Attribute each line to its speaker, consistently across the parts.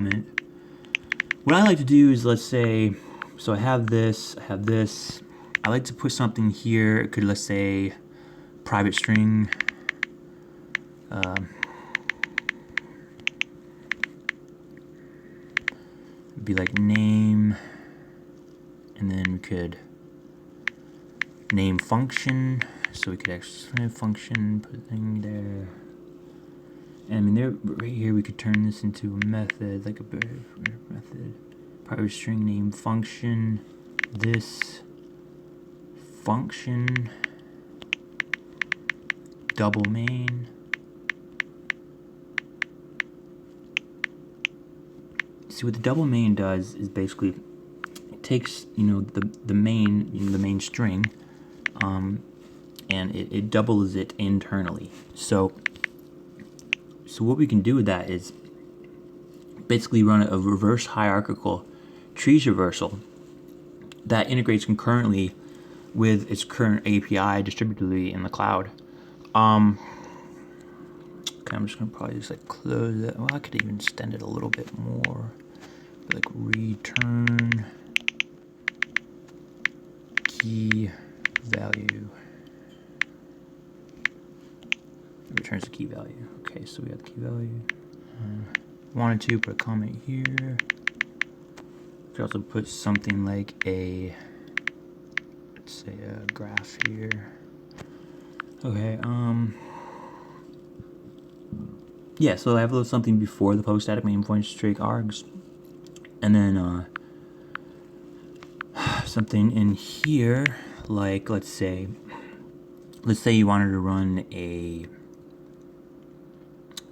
Speaker 1: comment. What I like to do is, let's say, so I have this, I like to put something here. It could, let's say, private string. Be like name, and then we could name function. So we could actually function, put a thing there. And I mean, there, right here, we could turn this into a method, like a method. Private string name function. This function double main. See, what the double main does is basically it takes, you know, the main, you know, the main string, and it doubles it internally. So what we can do with that is basically run a reverse hierarchical tree traversal that integrates concurrently with its current API distributedly in the cloud. Okay, I'm just gonna probably just like close it. Well, I could even extend it a little bit more. Like return key value. It returns the key value. Okay, so we have the key value. Wanted to put a comment here. Could also put something like a, let's say a graph here. Okay, yeah, so I have a little something before the post static main point string args, and then something in here, like let's say you wanted to run a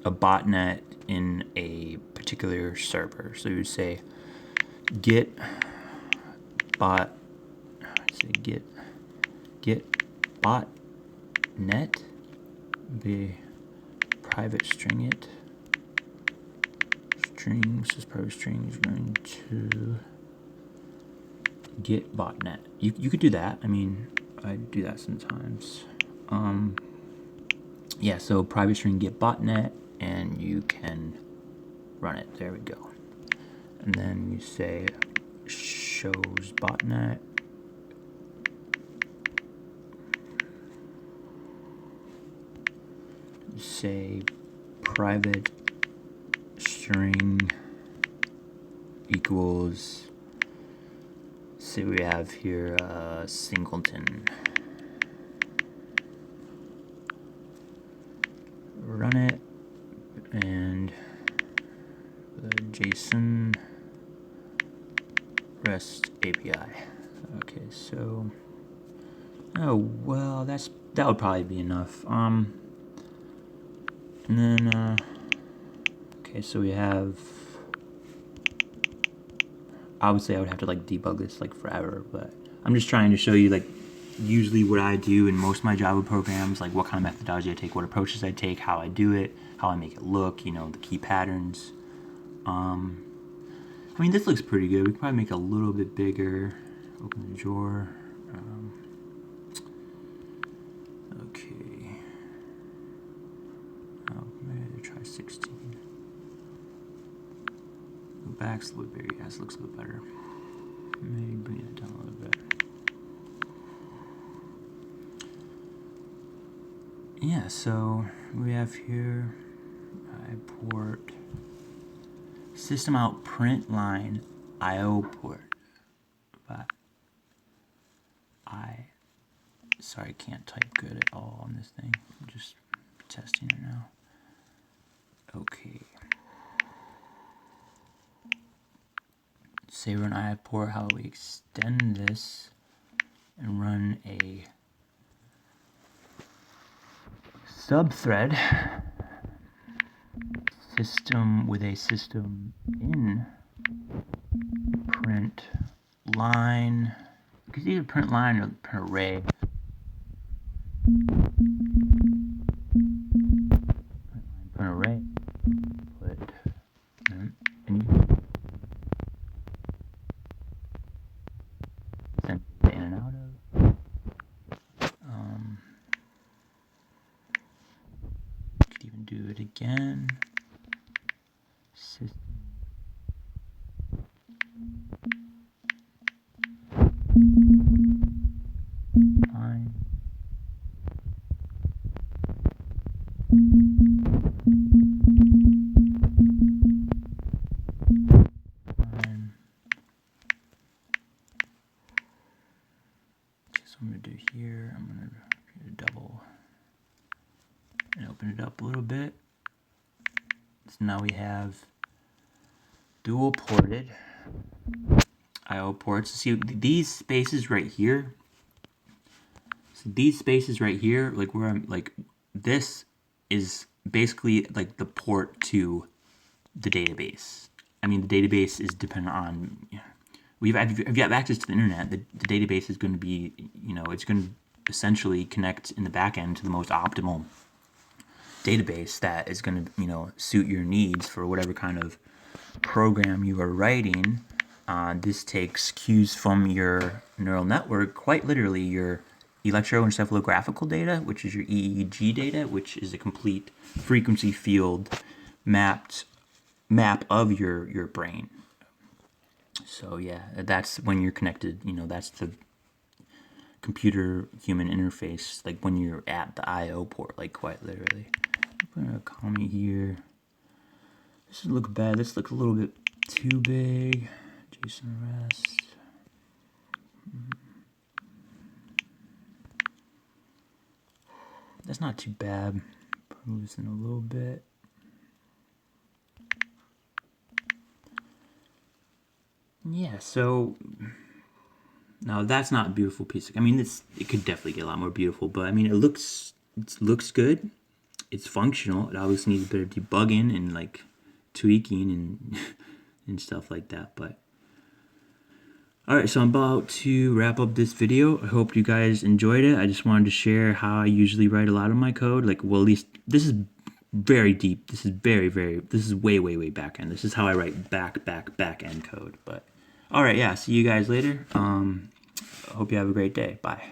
Speaker 1: botnet in a particular server. So you would say get botnet, be private string it. Strings, this private string is going to get botnet. You could do that. I mean, I do that sometimes. Yeah, so private string get botnet, and you can run it. There we go. And then you say shows botnet. You say private string equals, say we have here singleton. Run it, and the JSON REST API. Okay, so oh well, that would probably be enough. And then okay, so we have, obviously I would have to like debug this like forever, but I'm just trying to show you like usually what I do in most of my Java programs, like what kind of methodology I take, what approaches I take, how I do it, how I make it look, you know, the key patterns. I mean, this looks pretty good. We could probably make it a little bit bigger. Open the drawer. Okay. Oh, maybe try 16. Go back a little bit. Yeah, this looks a little better. Maybe bring it down a little bit. Yeah, so we have here port system out print line IO port. But sorry, I can't type good at all on this thing. I'm just testing it now. Okay. Say run IO port. How do we extend this and run a subthread system with a system in print line. You can either print line or print array. Print array. Put and you send it in and out of. Could even do it again. System here. I'm gonna get a double and open it up a little bit. So now we have dual ported I/O ports. See these spaces right here. So these spaces right here, like where I'm like, this is basically like the port to the database. I mean, the database is dependent on, if you have access to the internet, the database is going to be, it's going to essentially connect in the back end to the most optimal database that is going to, suit your needs for whatever kind of program you are writing. This takes cues from your neural network, quite literally your electroencephalographical data, which is your EEG data, which is a complete frequency field map of your brain. So yeah, that's when you're connected, that's the computer human interface, like when you're at the I/O port, like quite literally. I'm gonna comment here. This doesn't look bad. This looks a little bit too big. JSON rest. That's not too bad. Move this in a little bit. Yeah, so now that's not a beautiful piece. I mean, it could definitely get a lot more beautiful, but I mean, it looks good. It's functional. It obviously needs a bit of debugging and like tweaking and and stuff like that. But all right, so I'm about to wrap up this video. I hope you guys enjoyed it. I just wanted to share how I usually write a lot of my code. Like, well, at least this is very deep. This is this is way back end. This is how I write back end code. But all right, yeah, see you guys later. Hope you have a great day. Bye.